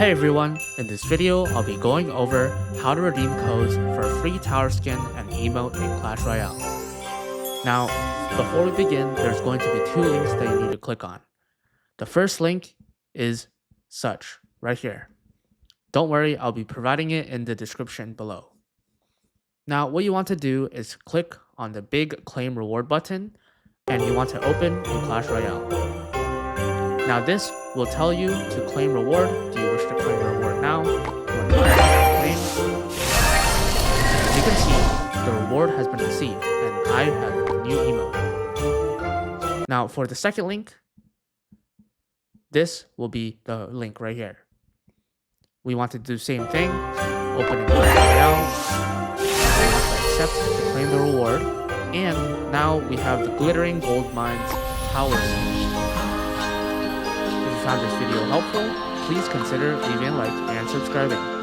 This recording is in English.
Hey everyone, in this video I'll be going over how to redeem codes for a free tower skin and emote in Clash Royale. Now, before we begin, there's going to be two links that you need to click on. The first link is such, right here. Don't worry, I'll be providing it in the description below. Now, what you want to do is click on the big claim reward button and you want to open in Clash Royale. Now this will tell you to claim reward. Do you wish to claim reward now? Claim. As you can see, the reward has been received and I have a new emote. Now for the second link, this will be the link right here. We want to do the same thing. Open in Clash Royale. We want to accept to claim the reward. And now we have the glittering gold mines tower skin. If you found this video helpful, please consider leaving a like and subscribing.